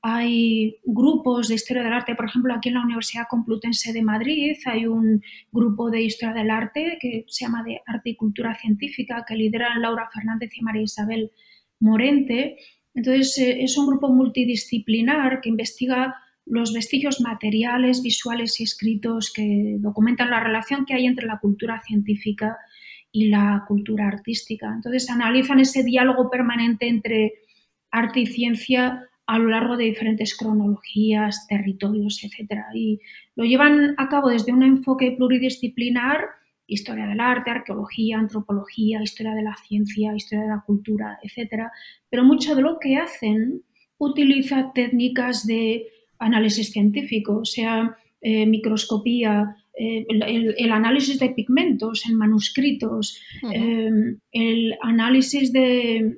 hay grupos de historia del arte, por ejemplo, aquí en la Universidad Complutense de Madrid hay un grupo de historia del arte que se llama de Arte y Cultura Científica, que lideran Laura Fernández y María Isabel Morente. Entonces, es un grupo multidisciplinar que investiga los vestigios materiales, visuales y escritos que documentan la relación que hay entre la cultura científica y la cultura artística. Entonces, analizan ese diálogo permanente entre arte y ciencia a lo largo de diferentes cronologías, territorios, etc. Y lo llevan a cabo desde un enfoque pluridisciplinar, historia del arte, arqueología, antropología, historia de la ciencia, historia de la cultura, etc. Pero mucho de lo que hacen utiliza técnicas de análisis científico, o sea, microscopía, el análisis de pigmentos en manuscritos, el análisis de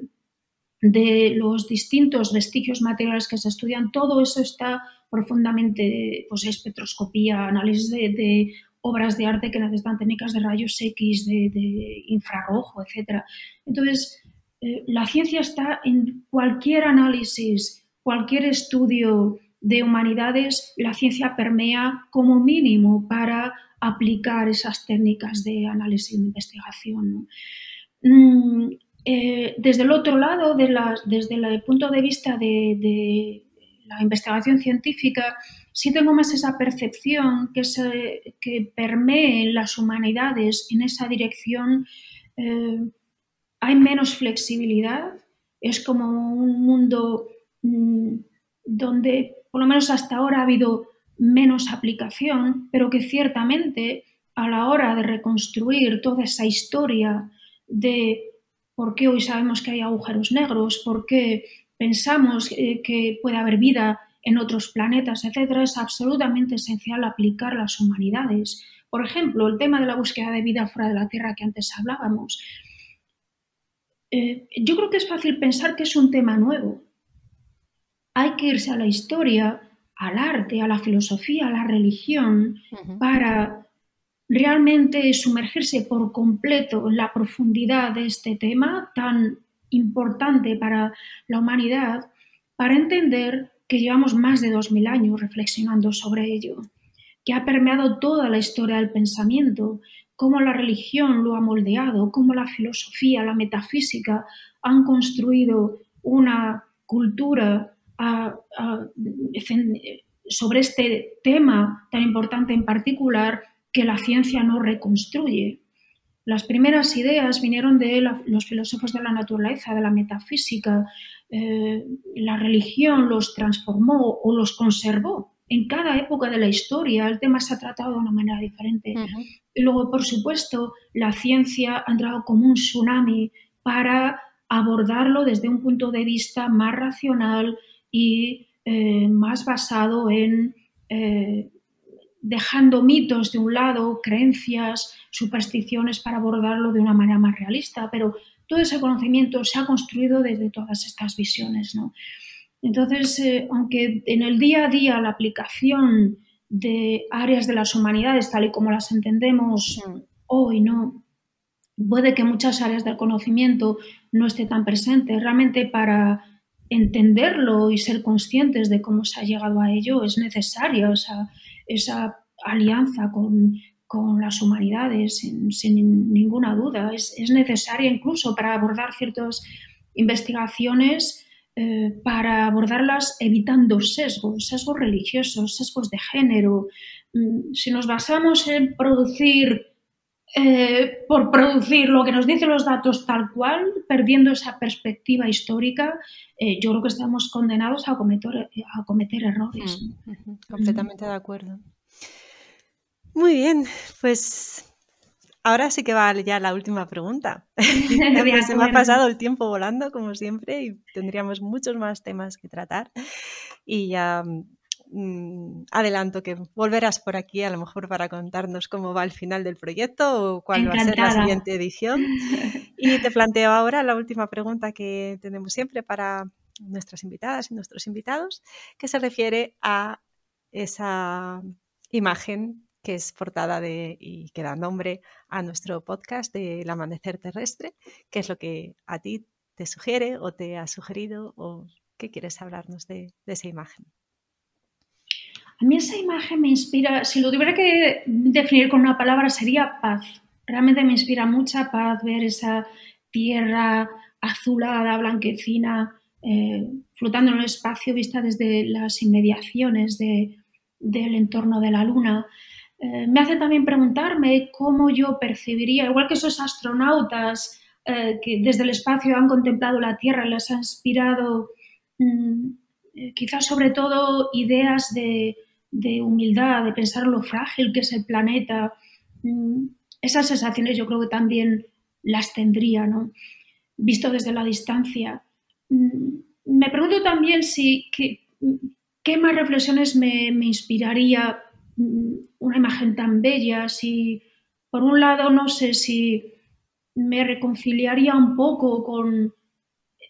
los distintos vestigios materiales que se estudian, todo eso está profundamente, pues espectroscopía, análisis de obras de arte que necesitan técnicas de rayos X, de infrarrojo, etc. Entonces, la ciencia está en cualquier análisis, cualquier estudio de humanidades, la ciencia permea como mínimo para aplicar esas técnicas de análisis y de investigación, ¿no? Desde el otro lado, desde el punto de vista de la investigación científica, sí tengo más esa percepción que permee en las humanidades en esa dirección. Hay menos flexibilidad, es como un mundo donde por lo menos hasta ahora ha habido menos aplicación, pero que ciertamente a la hora de reconstruir toda esa historia de por qué hoy sabemos que hay agujeros negros, por qué pensamos que puede haber vida en otros planetas, etcétera, es absolutamente esencial aplicar las humanidades. Por ejemplo, el tema de la búsqueda de vida fuera de la Tierra que antes hablábamos. Yo creo que es fácil pensar que es un tema nuevo. Hay que irse a la historia, al arte, a la filosofía, a la religión, para realmente sumergirse por completo en la profundidad de este tema tan importante para la humanidad, para entender que llevamos más de 2000 años reflexionando sobre ello, que ha permeado toda la historia del pensamiento, cómo la religión lo ha moldeado, cómo la filosofía, la metafísica han construido una cultura sobre este tema tan importante en particular que la ciencia no reconstruye. Las primeras ideas vinieron de los filósofos de la naturaleza, de la metafísica. La religión los transformó o los conservó. En cada época de la historia el tema se ha tratado de una manera diferente. Y luego, por supuesto, la ciencia ha entrado como un tsunami para abordarlo desde un punto de vista más racional y más basado en dejando mitos de un lado, creencias, supersticiones para abordarlo de una manera más realista, pero todo ese conocimiento se ha construido desde todas estas visiones, ¿no? Entonces, aunque en el día a día la aplicación de áreas de las humanidades, tal y como las entendemos hoy, ¿no? Puede que muchas áreas del conocimiento no esté tan presente. Realmente para entenderlo y ser conscientes de cómo se ha llegado a ello es necesaria esa alianza con las humanidades, sin ninguna duda. Es necesaria incluso para abordar ciertas investigaciones, para abordarlas evitando sesgos religiosos, sesgos de género. Si nos basamos en producir por producir lo que nos dicen los datos tal cual, perdiendo esa perspectiva histórica, yo creo que estamos condenados a cometer errores. Completamente de acuerdo. Muy bien, pues ahora sí que va ya la última pregunta. Se me ha pasado el tiempo volando, como siempre, y tendríamos muchos más temas que tratar. Y adelanto que volverás por aquí a lo mejor para contarnos cómo va el final del proyecto o cuál va a ser la Encantada. siguiente edición. Y te planteo ahora la última pregunta que tenemos siempre para nuestras invitadas y nuestros invitados, que se refiere a esa imagen que es portada y que da nombre a nuestro podcast del amanecer terrestre. ¿Qué es lo que a ti te sugiere o te ha sugerido o qué quieres hablarnos de esa imagen? A mí esa imagen me inspira, si lo tuviera que definir con una palabra, sería paz. Realmente me inspira mucha paz ver esa tierra azulada, blanquecina, flotando en el espacio, vista desde las inmediaciones del entorno de la Luna. Me hace también preguntarme cómo yo percibiría, igual que esos astronautas que desde el espacio han contemplado la Tierra, les ha inspirado quizás sobre todo ideas de humildad, de pensar lo frágil que es el planeta. Esas sensaciones yo creo que también las tendría, ¿no? Visto desde la distancia. Me pregunto también qué más reflexiones me inspiraría una imagen tan bella. Si, por un lado, no sé si me reconciliaría un poco con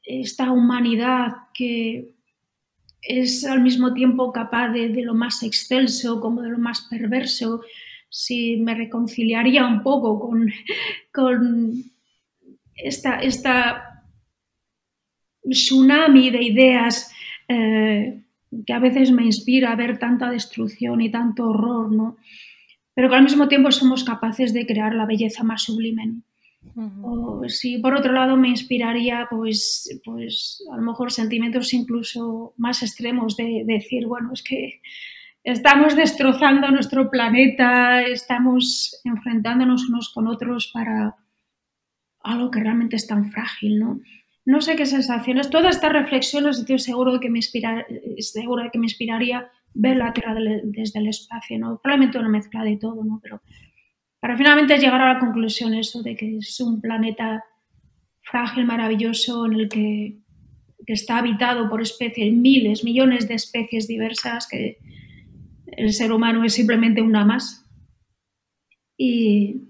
esta humanidad que es al mismo tiempo capaz de lo más excelso como de lo más perverso, si me reconciliaría un poco con esta tsunami de ideas que a veces me inspira a ver tanta destrucción y tanto horror, ¿no? Pero que al mismo tiempo somos capaces de crear la belleza más sublime, ¿no? O si por otro lado me inspiraría pues a lo mejor sentimientos incluso más extremos de decir, bueno, es que estamos destrozando nuestro planeta, estamos enfrentándonos unos con otros para algo que realmente es tan frágil, ¿no? No sé qué sensaciones, todas estas reflexiones estoy seguro de que me inspiraría ver la Tierra desde el espacio, ¿no? Probablemente una mezcla de todo, ¿no? Pero para finalmente llegar a la conclusión eso de que es un planeta frágil, maravilloso, en el que está habitado por especies, miles, millones de especies diversas, que el ser humano es simplemente una más. Y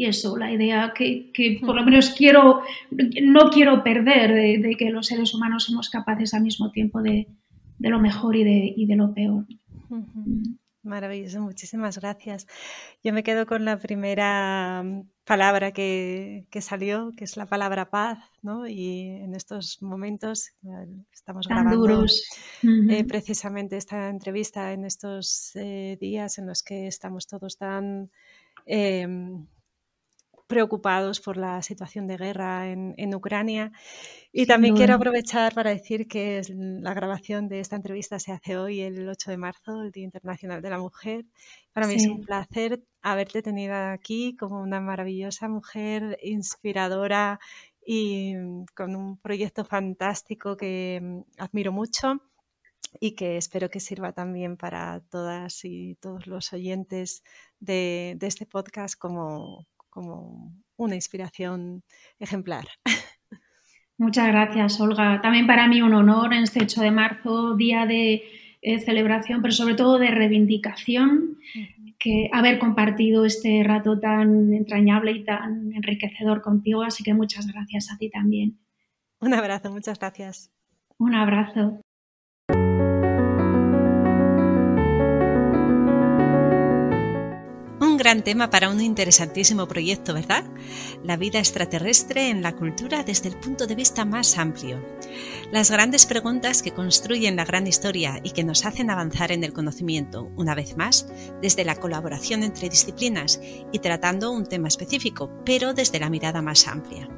eso, la idea que por lo menos no quiero perder de que los seres humanos somos capaces al mismo tiempo de lo mejor y de lo peor. Maravilloso, muchísimas gracias. Yo me quedo con la primera palabra que salió, que es la palabra paz, ¿no? Y en estos momentos estamos tan grabando duros. Precisamente esta entrevista en estos días en los que estamos todos tan preocupados por la situación de guerra en Ucrania. Y también quiero aprovechar para decir que la grabación de esta entrevista se hace hoy, el 8 de marzo, el Día Internacional de la Mujer. Para mí es un placer haberte tenido aquí como una maravillosa mujer inspiradora y con un proyecto fantástico que admiro mucho y que espero que sirva también para todas y todos los oyentes de este podcast como una inspiración ejemplar. Muchas gracias, Olga. También para mí un honor en este 8 de marzo, día de celebración, pero sobre todo de reivindicación, que haber compartido este rato tan entrañable y tan enriquecedor contigo. Así que muchas gracias a ti también. Un abrazo, muchas gracias. Un abrazo. Un gran tema para un interesantísimo proyecto, ¿verdad? La vida extraterrestre en la cultura desde el punto de vista más amplio. Las grandes preguntas que construyen la gran historia y que nos hacen avanzar en el conocimiento, una vez más, desde la colaboración entre disciplinas y tratando un tema específico, pero desde la mirada más amplia.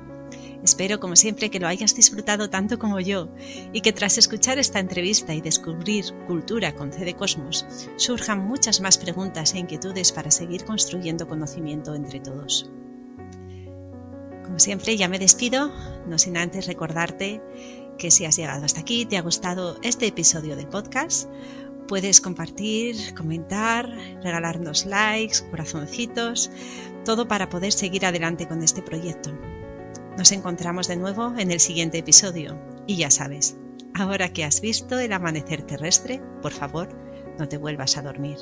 Espero, como siempre, que lo hayas disfrutado tanto como yo y que tras escuchar esta entrevista y descubrir Cultura con C de Cosmos, surjan muchas más preguntas e inquietudes para seguir construyendo conocimiento entre todos. Como siempre, ya me despido, no sin antes recordarte que si has llegado hasta aquí, te ha gustado este episodio del podcast, puedes compartir, comentar, regalarnos likes, corazoncitos, todo para poder seguir adelante con este proyecto. Nos encontramos de nuevo en el siguiente episodio y ya sabes, Ahora que has visto el amanecer terrestre, por favor, no te vuelvas a dormir.